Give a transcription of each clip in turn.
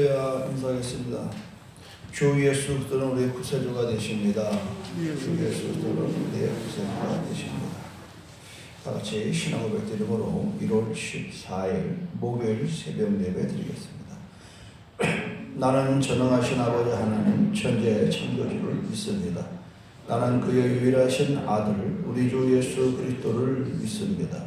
기도해야 인사하겠습니다. 주 예수 그리스도는 우리의 구세주가 되십니다. 주 예수 그리스도는 우리의 구세주가 되십니다. 다 같이 신앙 고백 드림으로 1월 14일 목요일 새벽 예배 드리겠습니다. 나는 전능하신 아버지 하나님 천지의 창조주를 믿습니다. 나는 그의 유일하신 아들 우리 주 예수 그리스도를 믿습니다.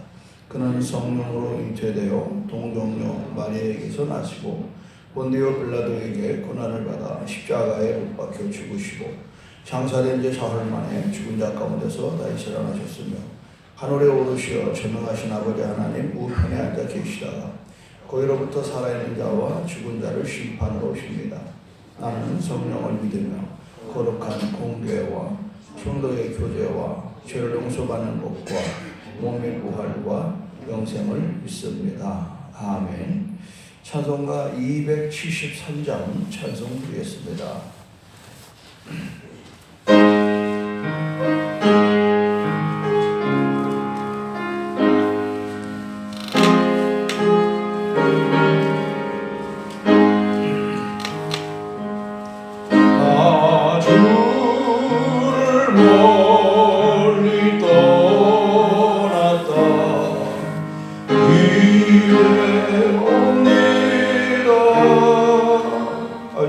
그는 성령으로 잉태되어 동정녀 마리아에게서 나시고 본디오 빌라도에게 고난을 받아 십자가에 못 박혀 죽으시고 장사된 지 사흘 만에 죽은 자 가운데서 다시 살아나셨으며 하늘에 오르시어 전능하신 아버지 하나님 우편에 앉아 계시다가 거기로부터 살아있는 자와 죽은 자를 심판하러 오십니다. 나는 성령을 믿으며 거룩한 공교회와 성도의 교제와 죄를 용서받는 것과 몸의 부활과 영생을 믿습니다. 아멘. 찬송가 273장 찬송 드리겠습니다.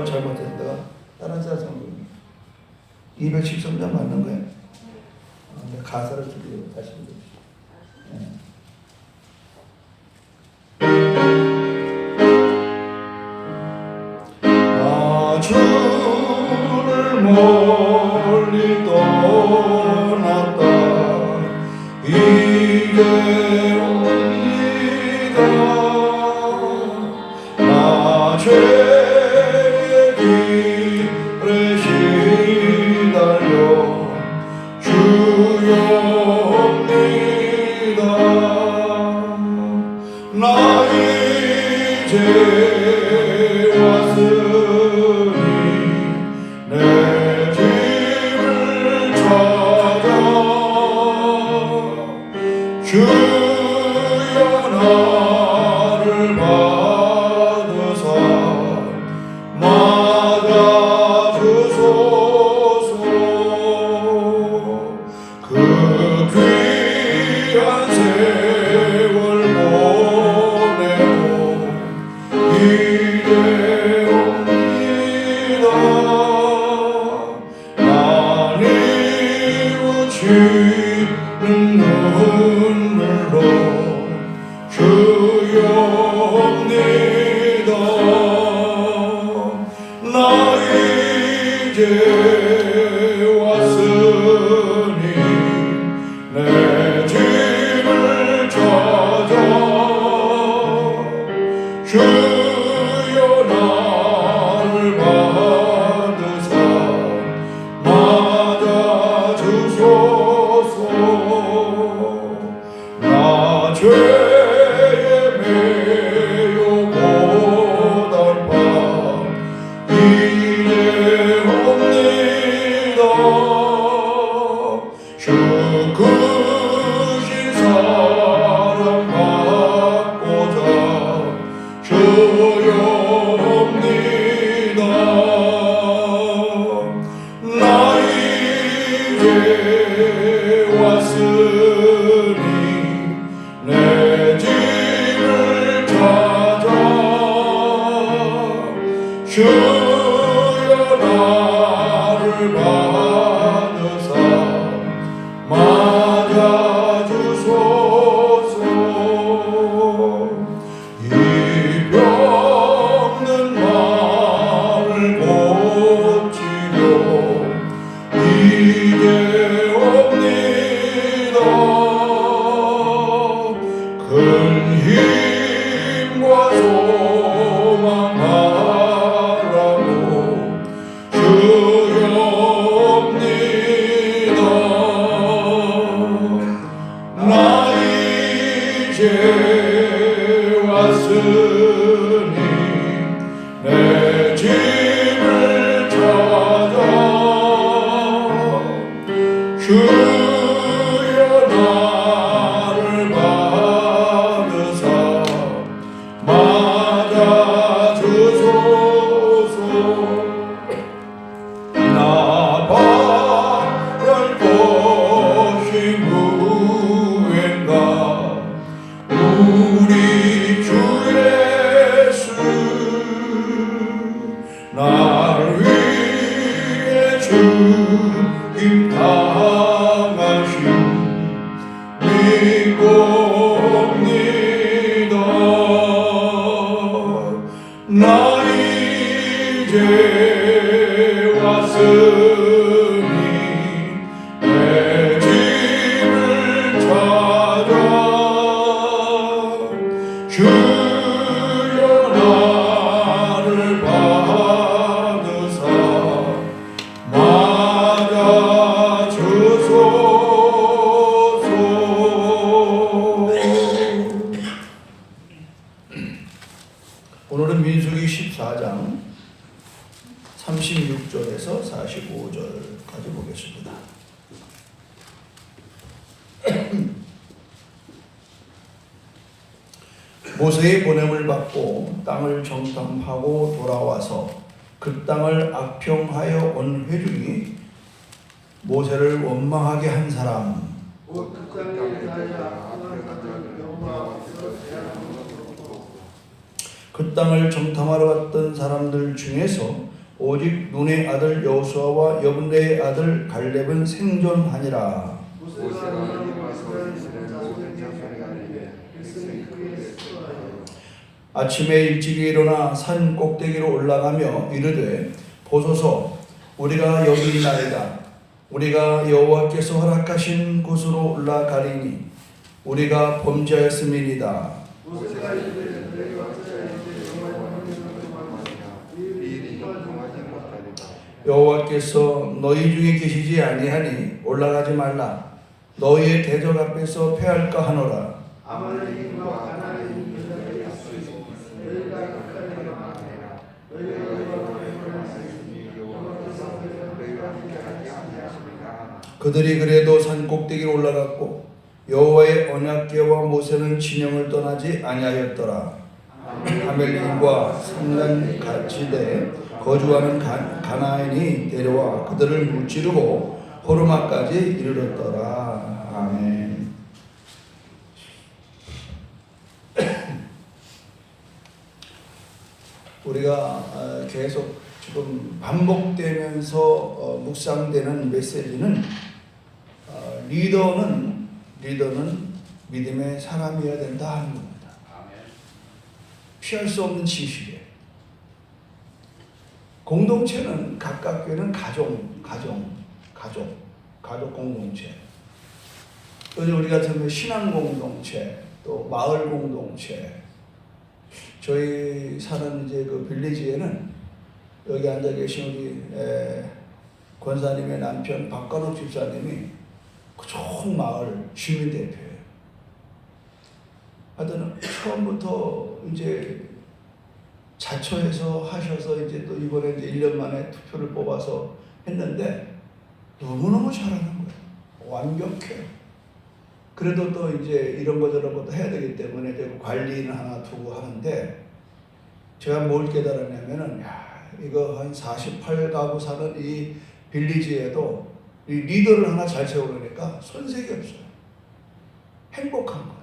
잘못했다. 다른 사람 213장 맞는 거예요? 가사를 드리고 다시 주를 멀리 떠났다 이제 옵니다. 나 죄의 길에 시달려 주여 옵니다. 나 이제 왔으니 내 집을 찾아 주여 나를 받으사 맞아주소서. 그 귀한 세월 보내고 이제 옵니다. 나 뉘우치는 눈물로 주여 옵니다. 나 이제 왔으니 내 집을 찾아 주여 나를 받으사 맞아주소서. 나 죄의 매여 고달파 이제 옵니다. 주 크신 사랑 받고자 주여 옵니다. 나 이제 왔으니 내 집을 찾아 주여 나를 받으사 맞아주소서. 이 병든 마음을 고치려 이제 옵니다. 큰 힘과 소망 바라고 주여 옵니다. 나 이제 왔으니 내 집을 찾아 주여 나를 받으사 맞아주소서. 날 위해 죽임 당하신 믿옵니다. 나 이제 왔으니 내 집을 찾아 주여 나를 받으사 맞아주소서. 오늘은 민수기 14장 36절에서 45절까지 보겠습니다. 모세의 보냄을 받고 땅을 정탐하고 돌아와서 그 땅을 악평하여 온 회중이 모세를 원망하게 한 사람, 그 땅을 정탐하러 갔던 사람들 중에서 오직 눈의 아들 여호수아와 여분네의 아들 갈렙은 생존하니라. 아침에 일찍이 일어나 산 꼭대기로 올라가며 이르되 보소서 우리가 여기 있나이다. 우리가 여호와께서 허락하신 곳으로 올라가리니 우리가 범죄하였음이니이다. 여호와께서 너희 중에 계시지 아니하니 올라가지 말라. 너희의 대적 앞에서 패할까 하노라. 그들이 그래도 산 꼭대기로 올라갔고 여호와의 언약궤와 모세는 진영을 떠나지 아니하였더라. 아멜렉과 산간 가치대에 거주하는 가나안이 데려와 그들을 무찌르고 호르마까지 이르렀더라. 아멘. 우리가 계속 지금 반복되면서 묵상되는 메시지는 리더는 믿음의 사람이어야 된다 하는 겁니다. 피할 수 없는 진실이에요. 공동체는 각각 교회는 가족 공동체. 또 우리 같은 신앙 공동체, 또 마을 공동체. 저희 사는 이제 그 빌리지에는 여기 앉아 계신 우리 권사님의 남편 박관옥 집사님이 그 좋은 마을 주민 대표예요. 하여튼 처음부터 이제 자처해서 하셔서 이제 또 이번에 이제 1년 만에 투표를 뽑아서 했는데 너무너무 잘하는 거예요. 완벽해요. 그래도 또 이제 이런 거 저런 것도 해야 되기 때문에 이제 관리는 하나 두고 하는데 제가 뭘 깨달았냐면은 이거 한 48가구 사는 이 빌리지에도 이 리더를 하나 잘 세우려니까 손색이 없어요. 행복한 거예요.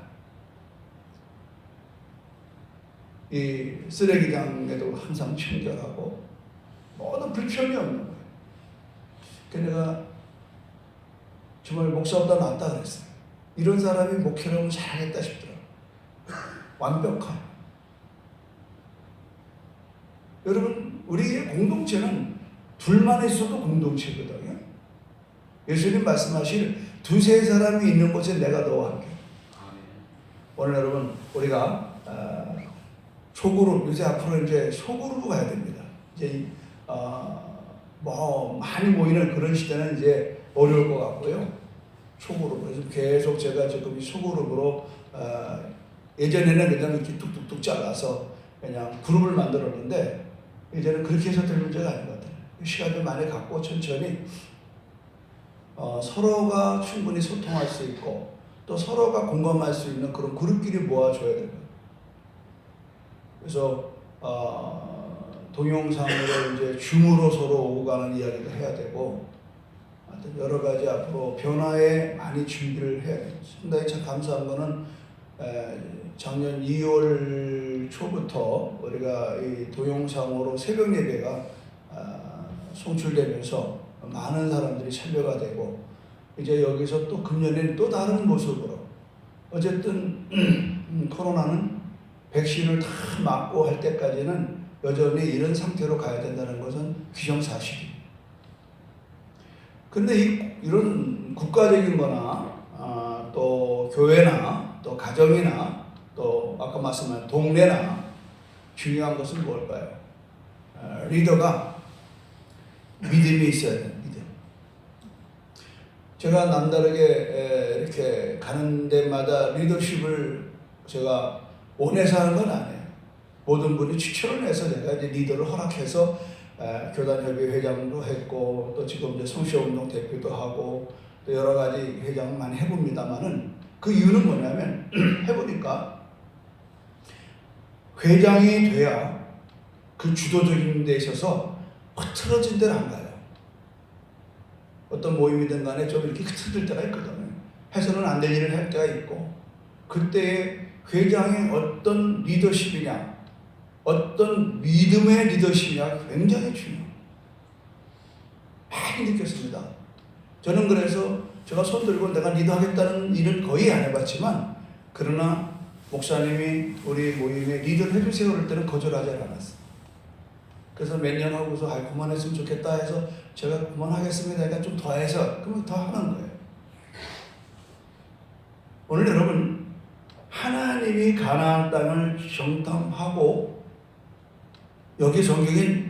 이 쓰레기장에도 항상 청결하고 모든 불평이 없는 거예요. 그래서 내가 정말 목사보다 낫다 그랬어요. 이런 사람이 목회를 하면 잘하겠다 싶더라고요. 완벽한. 여러분 우리의 공동체는 둘만 있어도 공동체거든요. 예수님 말씀하실 두세 사람이 있는 곳에 내가 너와 함께. 오늘 여러분 우리가 소그룹, 요새 앞으로 이제 소그룹으로 가야 됩니다. 이제 뭐 많이 모이는 그런 시대는 이제 어려울 것 같고요. 소그룹. 그래서 계속 제가 지금 이 소그룹으로 예전에는 그냥 이렇게 뚝뚝뚝 잘라서 그냥 그룹을 만들었는데 이제는 그렇게 해서 될 문제가 아닌 것 같아요. 시간 좀 많이 갖고 천천히 서로가 충분히 소통할 수 있고 또 서로가 공감할 수 있는 그런 그룹끼리 모아줘야 돼요. 그래서 동영상으로 이제 줌으로 서로 오고 가는 이야기도 해야 되고 여러 가지 앞으로 변화에 많이 준비를 해야 돼요. 상당히 참 감사한 거는 작년 2월 초부터 우리가 이 동영상으로 새벽 예배가 송출되면서 많은 사람들이 참여가 되고, 이제 여기서 또 금년에는 또 다른 모습으로, 어쨌든 코로나는 백신을 다 맞고 할 때까지는 여전히 이런 상태로 가야 된다는 것은 기정사실입니다. 근데 이런 국가적인 거나 또 교회나 또 가정이나 또 아까 말씀한 동네나 중요한 것은 뭘까요? 리더가 믿음이 있어야 돼요. 믿음. 제가 남다르게 이렇게 가는 데마다 리더십을 제가 원해서 하는 건 아니에요. 모든 분이 추천을 해서 제가 이제 리더를 허락해서 교단협의 회장도 했고, 또 지금 이제 성시운동 대표도 하고, 또 여러 가지 회장 많이 해봅니다만은, 그 이유는 뭐냐면 해보니까 회장이 돼야 그 주도적인 데 있어서 흐트러진 데는 안 가요. 어떤 모임이든 간에 좀 이렇게 흐트러질 때가 있거든요. 해서는 안 될 일을 할 때가 있고, 그때 회장의 어떤 리더십이냐, 어떤 믿음의 리더십이냐 굉장히 중요해요. 많이 느꼈습니다. 저는 그래서 제가 손 들고 내가 리더하겠다는 일은 거의 안 해봤지만, 그러나 목사님이 우리 모임에 리더를 해주세요 그럴 때는 거절하지 않았어요. 그래서 몇 년 하고서 그만했으면 좋겠다 해서 제가 그만하겠습니다. 그러니까 좀 더 해서 그러면 더 하는 거예요. 오늘 여러분, 하나님이 가나안 땅을 정탐하고, 여기 성경에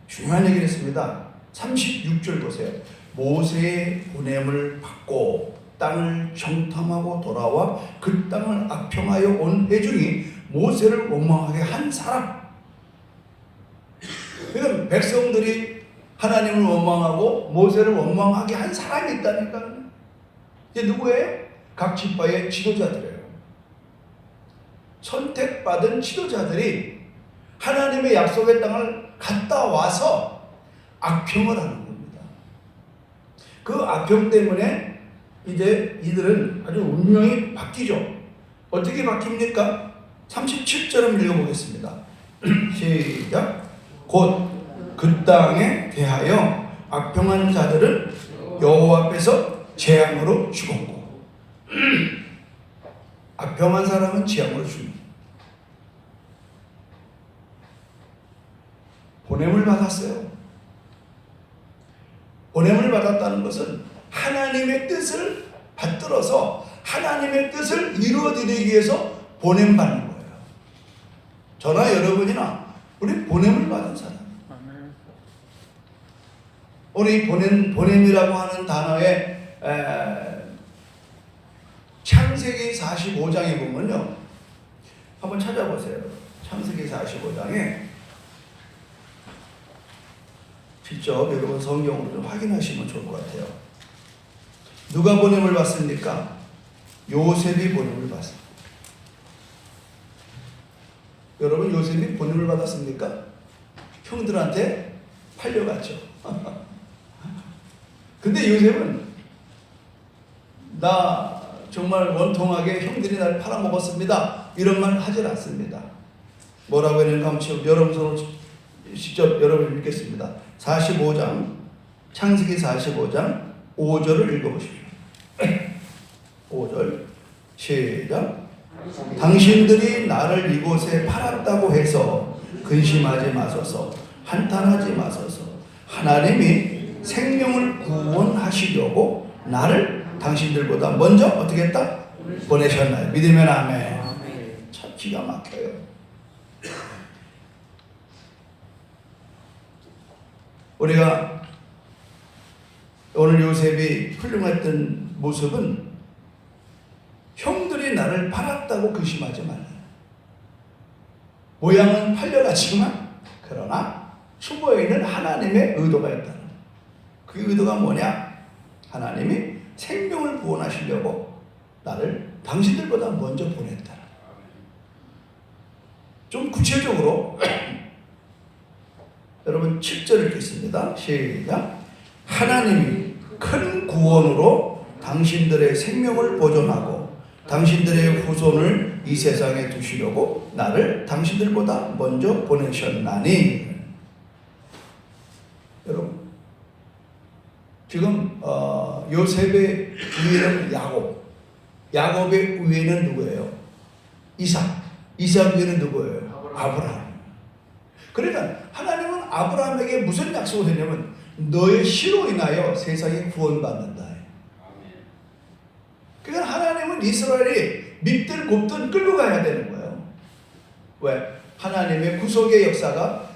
중요한 얘기를 했습니다. 36절 보세요. 모세의 보냄을 받고 땅을 정탐하고 돌아와 그 땅을 악평하여 온 회중이 모세를 원망하게 한 사람. 그러니까 백성들이 하나님을 원망하고 모세를 원망하게 한 사람이 있다니까요. 이게 누구예요? 각 지파의 지도자들이에요. 선택받은 지도자들이 하나님의 약속의 땅을 갔다 와서 악평을 하는 겁니다. 그 악평 때문에 이제 이들은 아주 운명이 바뀌죠. 어떻게 바뀝니까? 37절 한번 읽어보겠습니다. 시작. 곧 그 땅에 대하여 악평한 자들은 여호와 앞에서 재앙으로 죽었고, 악평한 사람은 재앙으로 죽습니다. 보냄을 받았어요. 보냄을 받았다는 것은 하나님의 뜻을 받들어서 하나님의 뜻을 이루어드리기 위해서 보냄받는 거예요. 저나 여러분이나 우리 보냄을 받은 사람. 우리 보냄이라고 하는 단어에 창세기 45장에 보면요, 한번 찾아보세요. 창세기 45장에 직접 여러분 성경으로 좀 확인하시면 좋을 것 같아요. 누가 보냄을 받습니까? 요셉이 보냄을 받습니다. 여러분, 요셉이 보냄을 받았습니까? 형들한테 팔려갔죠. 근데 요셉은 나 정말 원통하게 형들이 날 팔아먹었습니다, 이런 말 하질 않습니다. 뭐라고 했는가 한번 여러분 손으로 직접 여러분 읽겠습니다. 45장, 창세기 45장 5절을 읽어보십시오. 5절 시작. 당신들이 나를 이곳에 팔았다고 해서 근심하지 마소서, 한탄하지 마소서. 하나님이 생명을 구원하시려고 나를 당신들보다 먼저 어떻게 했다? 보내셨나요? 믿으면 아멘. 참 기가 막혀요. 우리가 오늘 요셉이 훌륭했던 모습은 형들이 나를 팔았다고 근심하지 말라. 모양은 팔려갔지만 그러나 숨어있는 하나님의 의도가 있다는, 그 의도가 뭐냐? 하나님이 생명을 구원하시려고 나를 당신들보다 먼저 보냈다. 좀 구체적으로 여러분 7절 읽겠습니다. 시작. 하나님이 큰 구원으로 당신들의 생명을 보존하고 당신들의 후손을 영혼을 이 세상에 두시려고 나를 당신들보다 먼저 보내셨나니. 여러분, 지금 요셉의 위에는 야곱의 위에는 누구예요? 이삭 위에는 누구예요? 아브라함. 그러니까 하나님은 아브라함에게 무슨 약속을 했냐면 너의 씨로 인하여 세상이 구원받는다. 그러니까 하나님은 이스라엘이 밉든 곱든 끌고 가야 되는 거예요. 왜? 하나님의 구속의 역사가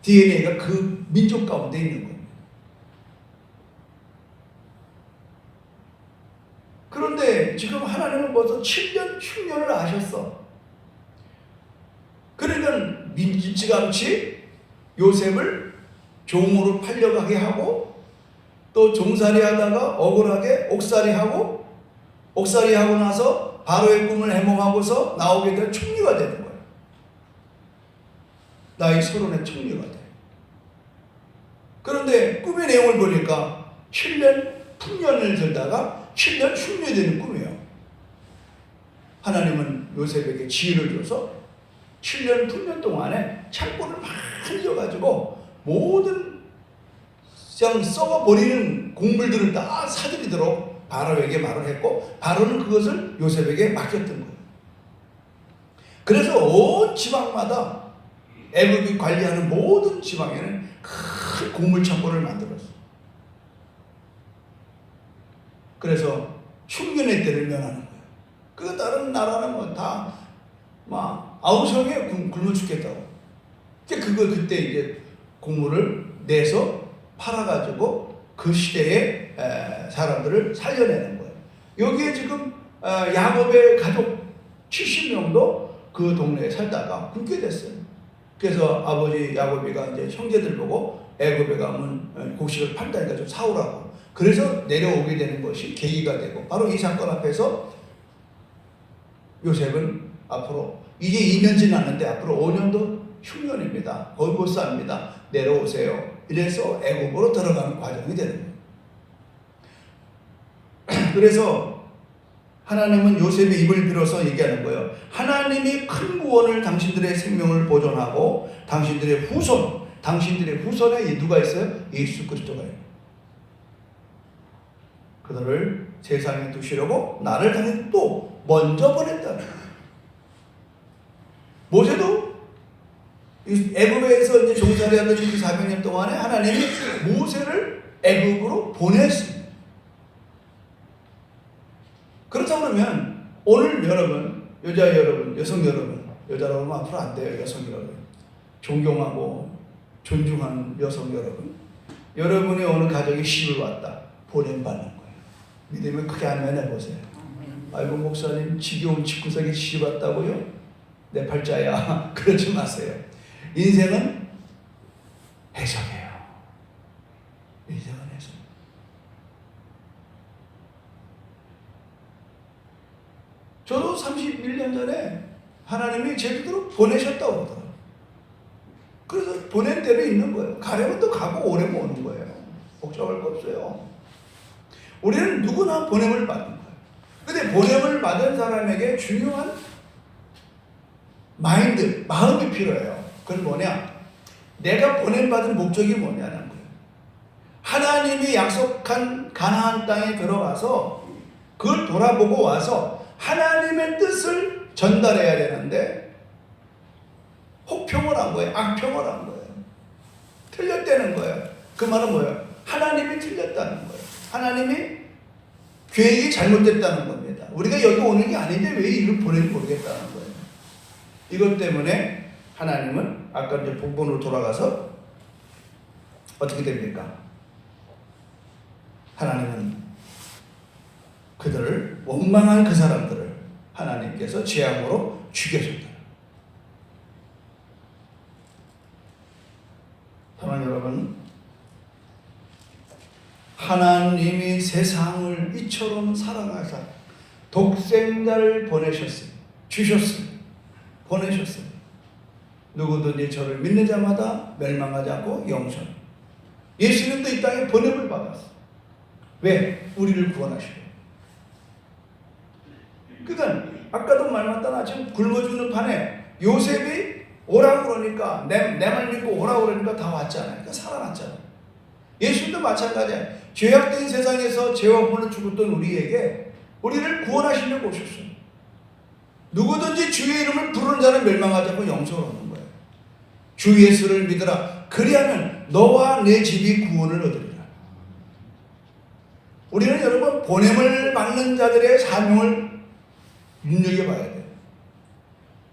DNA가 그 민족 가운데 있는 거예요. 그런데 지금 하나님은 벌써 7년 흉년을 아셨어. 그러니까 민지같이 요셉을 종으로 팔려가게 하고 또 종살이 하다가 억울하게 옥살이 하고 나서 바로의 꿈을 해몽하고서 나오게 된 총리가 되는 거예요. 나이 30의 총리가 돼. 그런데 꿈의 내용을 보니까 7년 풍년을 들다가 7년 흉년이 되는 꿈이에요. 하나님은 요셉에게 지혜를 줘서 7년 풍년 동안에 창고를 많이 줘가지고 모든 그냥 썩어버리는 곡물들을 다 사들이도록 바로에게 말을 했고 바로는 그것을 요셉에게 맡겼던 거예요. 그래서 온 지방마다 애굽이 관리하는 모든 지방에는 큰 곡물 창고를 만들었어요. 그래서 흉년의 때를 면하는 거예요. 그 다른 나라는 뭐 다 막 아우성에 굶어 죽겠다고. 그때 이제 곡물을 내서 팔아가지고 그 시대의 사람들을 살려내는 거예요. 여기에 지금 야곱의 가족 70명도 그 동네에 살다가 굶게 됐어요. 그래서 아버지 야곱이가 이제 형제들 보고 애굽에 가면 곡식을 판다니까 좀 사오라고. 그래서 내려오게 되는 것이 계기가 되고 바로 이 사건 앞에서 요셉은 앞으로 이제 2년 지났는데 앞으로 5년도 흉년입니다. 거의 못 삽니다. 내려오세요. 이래서 애굽으로 들어가는 과정이 되는 거예요. 그래서 하나님은 요셉의 입을 빌어서 얘기하는 거예요. 하나님이 큰 구원을 당신들의 생명을 보존하고 당신들의 후손에 누가 있어요? 예수 그리스도가 있어요. 그들을 세상에 두시려고 나를 당신 또 먼저 보냈다는 거예요. 모세도 애굽에서 이제 종살이하던 400년 동안에 하나님이 모세를 애굽으로 보냈습니다. 그렇다고 그러면 오늘 여러분, 여자 여러분, 여성 여러분, 여자라고 하면 앞으로 안 돼요. 여성 여러분, 존경하고 존중하는 여성 여러분, 여러분의 어느 가정에 시집을 왔다. 보냄받는 거예요. 믿음을 크게 하면 해보세요. 아이고 목사님 지겨운 집구석에 시집 왔다고요? 내 팔자야. 그러지 마세요. 인생은 해석이에요. 인생은 해석. 저도 31년 전에 하나님이 제주도로 보내셨다고 그러더라고요. 그래서 보낸 대로 있는 거예요. 가려면 또 가고 오려면 오는 거예요. 복잡할 거 없어요. 우리는 누구나 보냄을 받는 거예요. 근데 보냄을 받은 사람에게 중요한 마음이 필요해요. 그건 뭐냐? 내가 보냄받은 목적이 뭐냐는 거예요. 하나님이 약속한 가나안 땅에 들어가서 그걸 돌아보고 와서 하나님의 뜻을 전달해야 되는데 혹평을 한 거예요. 악평을 한 거예요. 틀렸다는 거예요. 그 말은 뭐예요? 하나님이 틀렸다는 거예요. 하나님이 계획이 잘못됐다는 겁니다. 우리가 여기 오는 게 아닌데 왜 이걸 보내는지 모르겠다는 거예요. 이것 때문에 하나님은 아까 이제 복본으로 돌아가서 어떻게 됩니까? 하나님은 그들을 원망한 그 사람들을 하나님께서 재앙으로 죽여줬다. 사랑하는 여러분, 하나님이 세상을 이처럼 사랑하사 독생자를 보내셨습니다. 주셨습니다. 보내셨습니다. 누구든지 저를 믿는 자마다 멸망하지 않고 영생. 예수님도 이 땅에 보냄을 받았어요. 왜? 우리를 구원하시고. 그러니까 아까도 말했잖아. 지금 굶어 죽는 판에 요셉이 오라고 그러니까 내 말 믿고 오라고 그러니까 다 왔잖아요. 그러니까 살아났잖아요. 예수님도 마찬가지야. 죄악된 세상에서 죄와 혼을 죽었던 우리에게 우리를 구원하시려고 오셨어요. 누구든지 주의 이름을 부르는 자는 멸망하지 않고 영생을 얻는 거예요. 주 예수를 믿으라. 그리하면 너와 내 집이 구원을 얻으리라. 우리는 여러분 보냄을 받는 자들의 사명을 눈여겨봐야 돼요.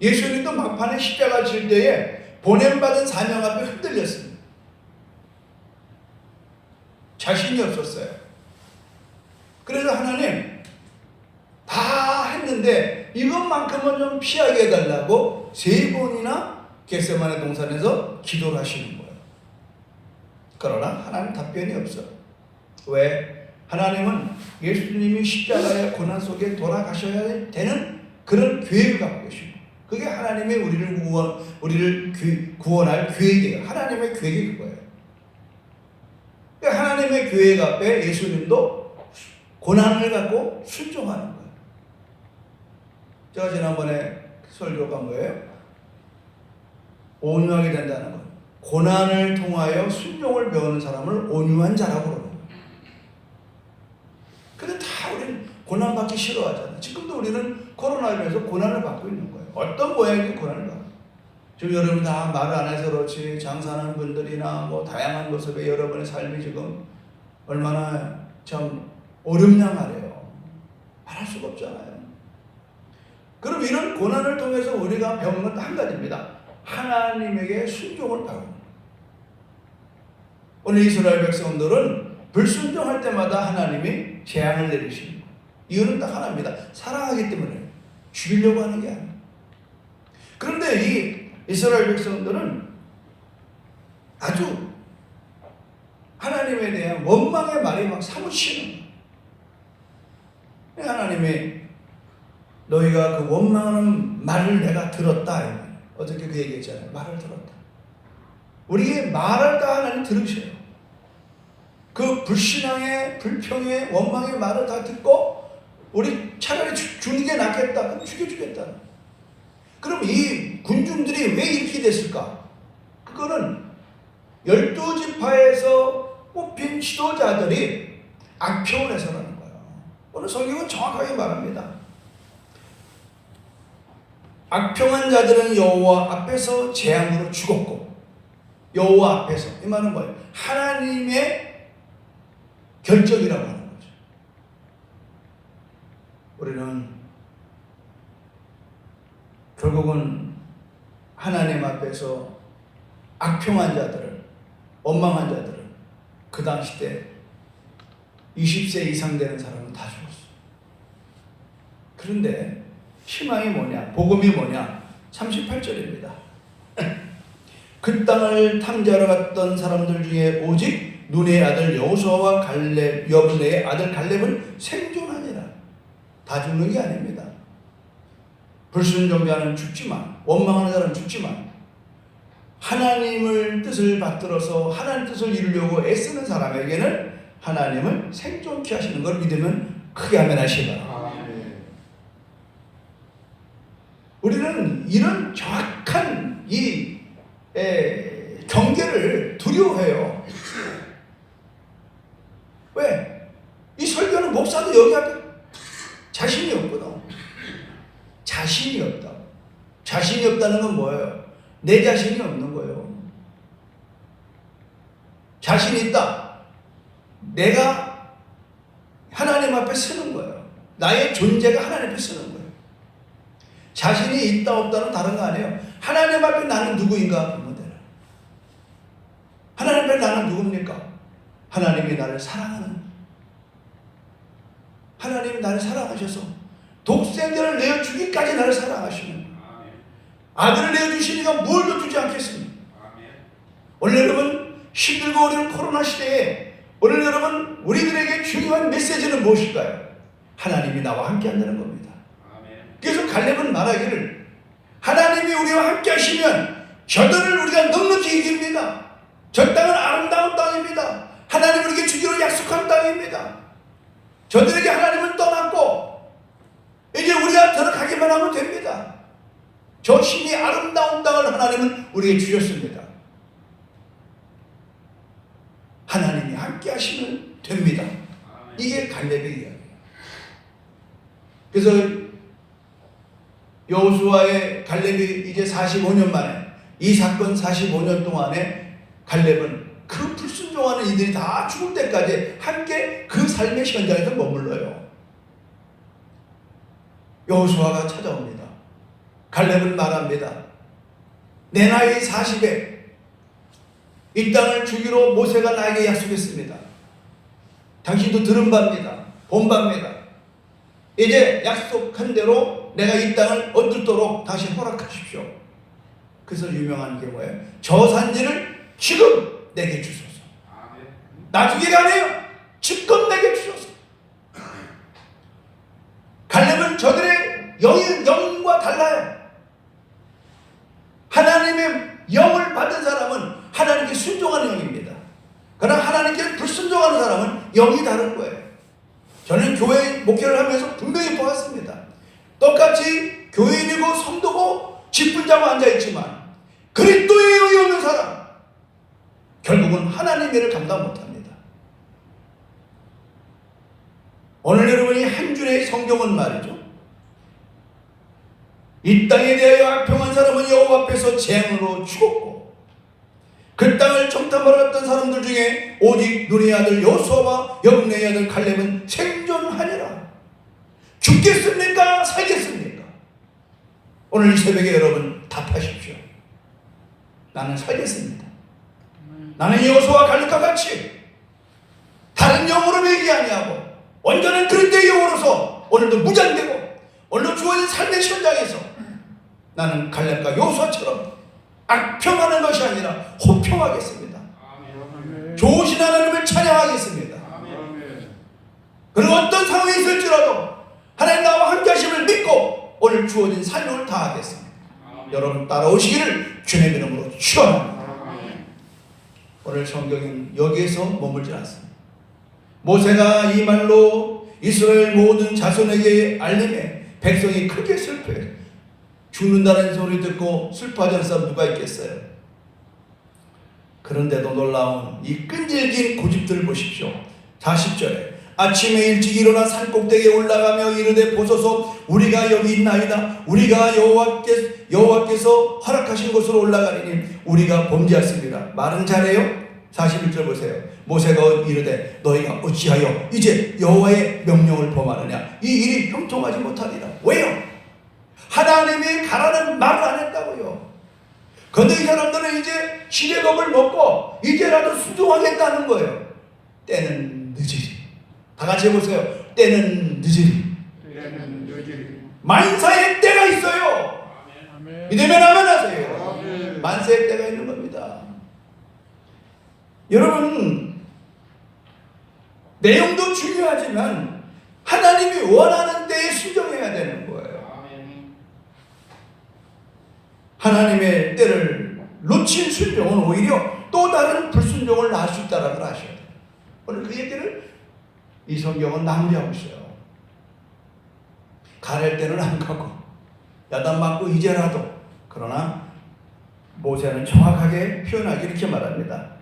예수님도 막판에 십자가 질 때에 보냄받은 사명 앞에 흔들렸습니다. 자신이 없었어요. 그래서 하나님 다 했는데 이것만큼은 좀 피하게 해달라고 3번이나 겟세마네 동산에서 기도를 하시는 거예요. 그러나 하나님 답변이 없어요. 왜? 하나님은 예수님이 십자가의 고난 속에 돌아가셔야 되는 그런 계획을 갖고 계시고, 그게 하나님의 우리를 구원할 계획이에요. 하나님의 계획이 그거예요. 그러니까 하나님의 계획 앞에 예수님도 고난을 갖고 순종하는 거예요. 제가 지난번에 설교한 거예요. 온유하게 된다는 것. 고난을 통하여 순종을 배우는 사람을 온유한 자라고 그러는 거예요. 근데 다 우리는 고난받기 싫어하잖아요. 지금도 우리는 코로나로 인해서 고난을 받고 있는 거예요. 어떤 모양이든 고난을 받고. 지금 여러분 다 말을 안 해서 그렇지 장사하는 분들이나 뭐 다양한 모습의 여러분의 삶이 지금 얼마나 참 어렵냐 말이에요. 말할 수가 없잖아요. 그럼 이런 고난을 통해서 우리가 배우는 건 한 가지입니다. 하나님에게 순종을 배우는 거예요. 오늘 이스라엘 백성들은 불순종할 때마다 하나님이 재앙을 내리시는 거예요. 이유는 딱 하나입니다. 사랑하기 때문에. 죽이려고 하는 게 아니에요. 그런데 이 이스라엘 백성들은 아주 하나님에 대한 원망의 말이 막 사무치는 거예요. 하나님이 너희가 그 원망하는 말을 내가 들었다. 어저께 그 얘기했잖아요. 말을 들었다. 우리의 말을 다 하나님 들으셔요. 그 불신앙의, 불평의, 원망의 말을 다 듣고 우리 차라리 죽는 게 낫겠다. 그럼 죽여주겠다. 그럼 이 군중들이 왜 이렇게 됐을까? 그거는 12지파에서 뽑힌 지도자들이 악평을 해서라는 거예요. 오늘 성경은 정확하게 말합니다. 악평한 자들은 여호와 앞에서 재앙으로 죽었고, 여호와 앞에서, 이 말은 뭐예요? 하나님의 결정이라고 하는 거죠. 우리는 결국은 하나님 앞에서 악평한 자들은, 원망한 자들은 그 당시 때 20세 이상 되는 사람은 다 죽었어요. 그런데 희망이 뭐냐? 복음이 뭐냐? 38절입니다. 그 땅을 탐지하러 갔던 사람들 중에 오직 눈의 아들 여호수아와 갈렙, 여분의 아들 갈렙은 생존하니라. 다 죽는 게 아닙니다. 불순종자는 죽지만, 원망하는 사람은 죽지만, 하나님을 뜻을 받들어서 하나님 뜻을 이루려고 애쓰는 사람에게는 하나님은 생존케 하시는 걸 믿으면 크게 아멘 하시기 바랍니다. 우리는 이런 정확한 이 경계를 두려워해요. 왜? 이 설교는 목사도 여기 앞에 자신이 없거든. 자신이 없다. 자신이 없다는 건 뭐예요? 내 자신이 없는 거예요. 자신이 있다. 내가 하나님 앞에 서는 거예요. 나의 존재가 하나님 앞에 서는 거예요. 자신이 있다 없다는 다른 거 아니에요. 하나님 앞에 나는 누구인가 보면 되나. 하나님 앞에 나는 누굽니까? 하나님이 나를 사랑하는, 하나님이 나를 사랑하셔서 독생자를 내어주기까지 나를 사랑하시는, 아들을 내어주시니까 뭘 더 주지 않겠습니까? 오늘 여러분 힘들고 어려운 코로나 시대에 오늘 여러분 우리들에게 중요한 메시지는 무엇일까요? 하나님이 나와 함께 한다는 겁니다. 그래서 갈렙은 말하기를 하나님이 우리와 함께 하시면 저들을 우리가 넉넉히 이깁니다. 저 땅은 아름다운 땅입니다. 하나님 우리에게 주기로 약속한 땅입니다. 저들에게 하나님은 떠났고 이제 우리가 들어가기만 하면 됩니다. 저 신이 아름다운 땅을 하나님은 우리에게 주셨습니다. 하나님이 함께 하시면 됩니다. 이게 갈렙의 이야기예요. 그래서 여호수아의 갈렙이 이제 45년 만에, 이 사건 45년 동안에 갈렙은 그 불순종하는 이들이 다 죽을 때까지 함께 그 삶의 현장에서 머물러요. 여호수아가 찾아옵니다. 갈렙은 말합니다. 내 나이 40에 이 땅을 주기로 모세가 나에게 약속했습니다. 당신도 들은 바입니다. 본 바입니다. 이제 약속한 대로 내가 이 땅을 얻도록 다시 허락하십시오. 그래서 유명한 게 뭐예요? 저 산지를 지금 내게 주소서. 나중에가 아니에요. 지금 내게 주소서. 갈렙은 저들의 영과 달라요. 하나님의 영을 받은 사람은 하나님께 순종하는 영입니다. 그러나 하나님께 불순종하는 사람은 영이 다른 거예요. 저는 교회 목회를 하면서 분명히 보았습니다. 똑같이 교인이고 성도고 직분자고 앉아있지만 그리스도의 영이 없는 사람, 결국은 하나님의 일을 감당 못합니다. 오늘 여러분이 한 줄의 성경은 말이죠. 이 땅에 대하여 악평한 사람은 여호와 앞에서 재앙으로 죽었고 그 땅을 정탐하러 사람들 중에 오직 눈의 아들 여호수아와 여분의 아들 갈렙은 생존하니라. 죽겠습니까? 살겠습니까? 오늘 이 새벽에 여러분 답하십시오. 나는 살겠습니다. 나는 여호수아와 갈렙과 같이 다른 영으로 매기 아니하고 온전한 그리스도의 영으로서 오늘도 무장되고 오늘도 주어진 삶의 현장에서 나는 갈렙과 여호수아처럼 악평하는 것이 아니라 호평하겠습니다. 아멘. 좋으신 하나님을 찬양하겠습니다. 아멘. 그리고 어떤 상황이 있을지라도 하나님 나와 함께 하심을 믿고 오늘 주어진 삶을 다하겠습니다. 아멘. 여러분 따라오시기를 주님의 이름으로 축원합니다. 오늘 성경은 여기에서 머물지 않습니다. 모세가 이 말로 이스라엘 모든 자손에게 알림해 백성이 크게 슬퍼해요. 죽는다는 소리 듣고 슬퍼하지 않는 사람 누가 있겠어요? 그런데도 놀라운 이 끈질긴 고집들을 보십시오. 40절에 아침에 일찍 일어나 산꼭대기에 올라가며 이르되 보소서 우리가 여기 있나이다. 우리가 여호와께서 허락하신 곳으로 올라가리니 우리가 범죄했습니다. 말은 잘해요. 41절 보세요. 모세가 이르되 너희가 어찌하여 이제 여호와의 명령을 범하느냐. 이 일이 형통하지 못하리라. 왜요? 하나님이 가라는 말을 안 했다고요. 그런데 이 사람들은 이제 시대법을 먹고 이제라도 순종하겠다는 거예요. 때는 늦으리. 다 같이 해보세요. 때는 늦으리. 만사의 때가 있어요. 믿으면 아멘 하세요. 만사의 때가 있는 겁니다. 여러분, 내용도 중요하지만 하나님이 원하는 때에 순종해야 되는 거예요. 하나님의 때를 놓친 순종은 오히려 또 다른 불순종을 낳을 수 있다는 걸 아셔야 돼요. 오늘 그 얘기를 이 성경은 낭비하고 있어요. 가랄 때는 안 가고 야단 맞고 이제라도. 그러나 모세는 정확하게 표현하기 이렇게 말합니다.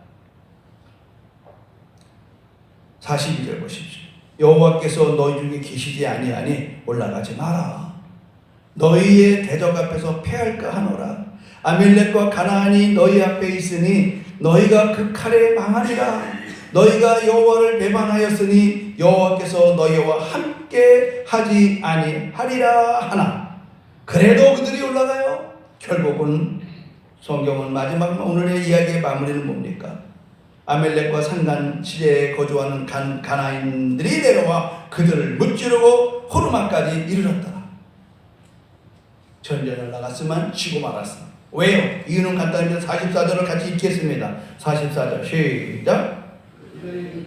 42절 보십시오. 여호와께서 너희 중에 계시지 아니하니 올라가지 마라. 너희의 대적 앞에서 패할까 하노라. 아밀렉과 가나안이 너희 앞에 있으니 너희가 그 칼에 망하리라. 너희가 여호와를 배반하였으니 여호와께서 너희와 함께 하지 아니하리라 하나. 그래도 그들이 올라가요. 결국은 성경은 마지막 오늘의 이야기의 마무리는 뭡니까? 아멜렉과 산간 시대에 거주하는 가나안인들이 내려와 그들을 무찌르고 호르마까지 이르렀다. 전쟁을 나갔으면 지고 말았습니다. 왜요? 이유는 간단합니다. 44절을 같이 읽겠습니다. 44절 시작.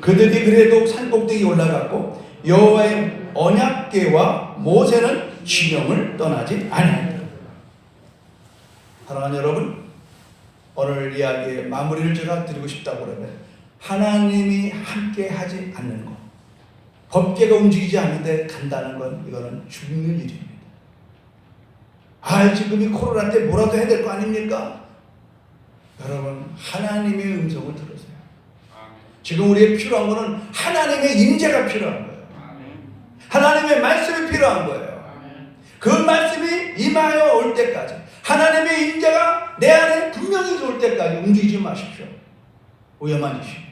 그들이 그래도 산꼭대기에 올라갔고 여호와의 언약궤와 모세는 진영을 떠나지 아니하였다. 사랑하는 여러분, 오늘 이야기의 마무리를 제가 드리고 싶다고 그러면 하나님이 함께 하지 않는 것, 법계가 움직이지 않는데 간다는 건 이거는 죽는 일입니다. 지금 이 코로나 때 뭐라도 해야 될 거 아닙니까? 여러분, 하나님의 음성을 들으세요. 지금 우리에게 필요한 것은 하나님의 임재가 필요한 거예요. 하나님의 말씀이 필요한 거예요. 그 말씀이 임하여 올 때까지, 하나님의 임재가 내 안에 분명히 올 때까지 움직이지 마십시오. 위험한 짓이에요.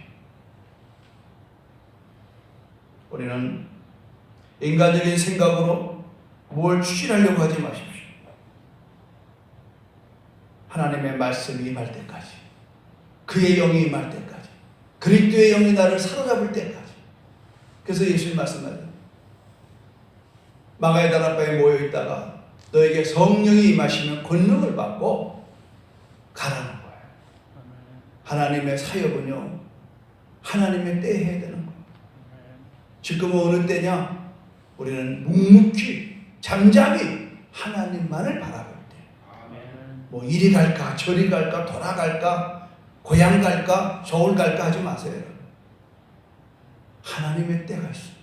우리는 인간적인 생각으로 뭘 추진하려고 하지 마십시오. 하나님의 말씀이 임할 때까지, 그의 영이 임할 때까지, 그리스도의 영이 나를 사로잡을 때까지. 그래서 예수님 말씀하세요. 마가의 다락방에 모여있다가 너에게 성령이 임하시면 권능을 받고 가라는 거예요. 하나님의 사역은요, 하나님의 때에 해야 되는 거예요. 지금은 어느 때냐? 우리는 묵묵히 잠잠히 하나님만을 바라볼 때. 뭐 이리 갈까 저리 갈까 돌아갈까 고향 갈까 서울 갈까 하지 마세요. 하나님의 때가 있어요.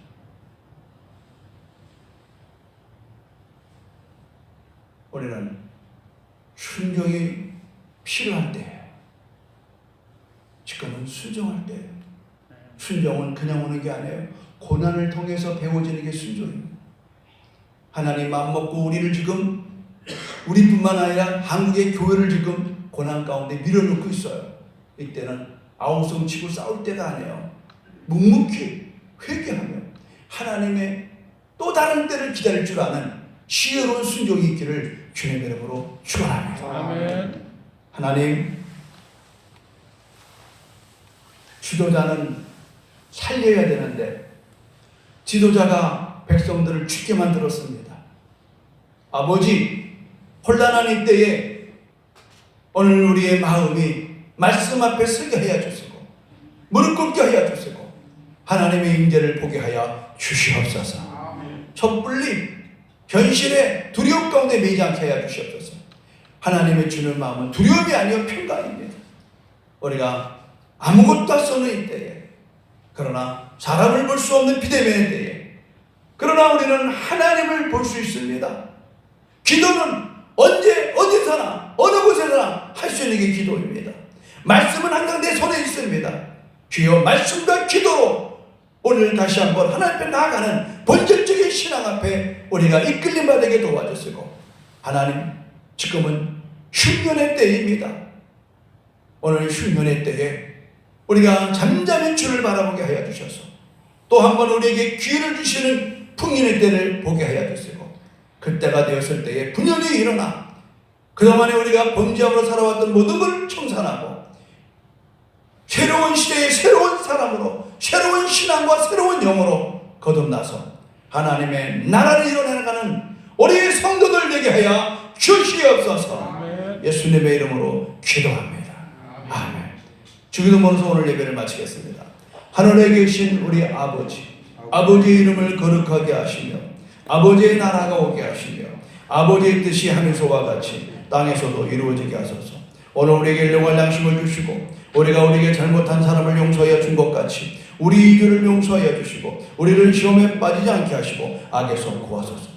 우리는 순종이 필요할 때예요. 지금은 순종할 때예요. 순종은 그냥 오는 게 아니에요. 고난을 통해서 배워지는 게 순종입니다. 하나님 마음먹고 우리를 지금, 우리뿐만 아니라 한국의 교회를 지금 고난 가운데 밀어넣고 있어요. 이때는 아웅성 치고 싸울 때가 아니에요. 묵묵히 회개하며 하나님의 또 다른 때를 기다릴 줄 아는 지혜로운 순종이 있기를 주님의 이름으로 축원합니다. 아멘. 하나님, 지도자는 살려야 되는데 지도자가 백성들을 죽게 만들었습니다. 아버지, 혼란한 이때에 오늘 우리의 마음이 말씀 앞에 서게 하여 주시고 무릎 꿇게 하여 주시고 하나님의 임재를 보게 하여 주시옵소서. 섣불리 현실의 두려움 가운데 매지 않게 하여 주시옵소서. 하나님의 주는 마음은 두려움이 아니요 평강입니다. 우리가 아무것도 할 수 없는 이때에, 그러나 사람을 볼 수 없는 비대면의 때에, 그러나 우리는 하나님을 볼 수 있습니다. 기도는 언제 어디서나 어느 곳에서나 할 수 있는 게 기도입니다. 말씀은 항상 내 손에 있습니다. 주여, 말씀과 기도로 오늘 다시 한번 하나님 앞에 나아가는 본질적인 신앙 앞에 우리가 이끌림 받게 도와주시고, 하나님, 지금은 흉년의 때입니다. 오늘 흉년의 때에 우리가 잠잠히 주를 바라보게 하여 주셔서 또 한 번 우리에게 기회를 주시는 풍년의 때를 보게 하여 주시고, 그때가 되었을 때에 분연히 일어나 그동안에 우리가 범죄함으로 살아왔던 모든 걸 청산하고 새로운 시대의 새로운 사람으로, 새로운 신앙과 새로운 영으로 거듭나서 하나님의 나라를 이뤄나가는 우리의 성도들 되게 하여 주시옵소서. 아멘. 예수님의 이름으로 기도합니다. 아멘. 주기도문으로서 오늘 예배를 마치겠습니다. 하늘에 계신 우리 아버지, 아버지의 이름을 거룩하게 하시며 아버지의 나라가 오게 하시며 아버지의 뜻이 하늘소와 같이 땅에서도 이루어지게 하소서. 오늘 우리에게 일용할 양식을 주시고 우리가 우리에게 잘못한 사람을 용서하여 준 것 같이 우리 이교를 용서하여 주시고 우리를 시험에 빠지지 않게 하시고 악에서 구하소서.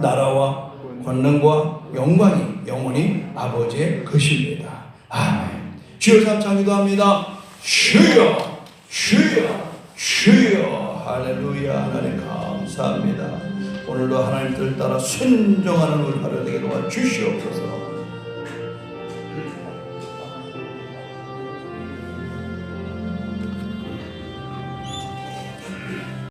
나라와 권능과 영광이 영원히 아버지의 것입니다. 아멘. 주여 삼창 기도합니다. 주여, 주여, 주여. 할렐루야. 하나님 감사합니다. 오늘도 하나님 뜻을 따라 순종하는 우리 하루 되게 도와주시옵소서.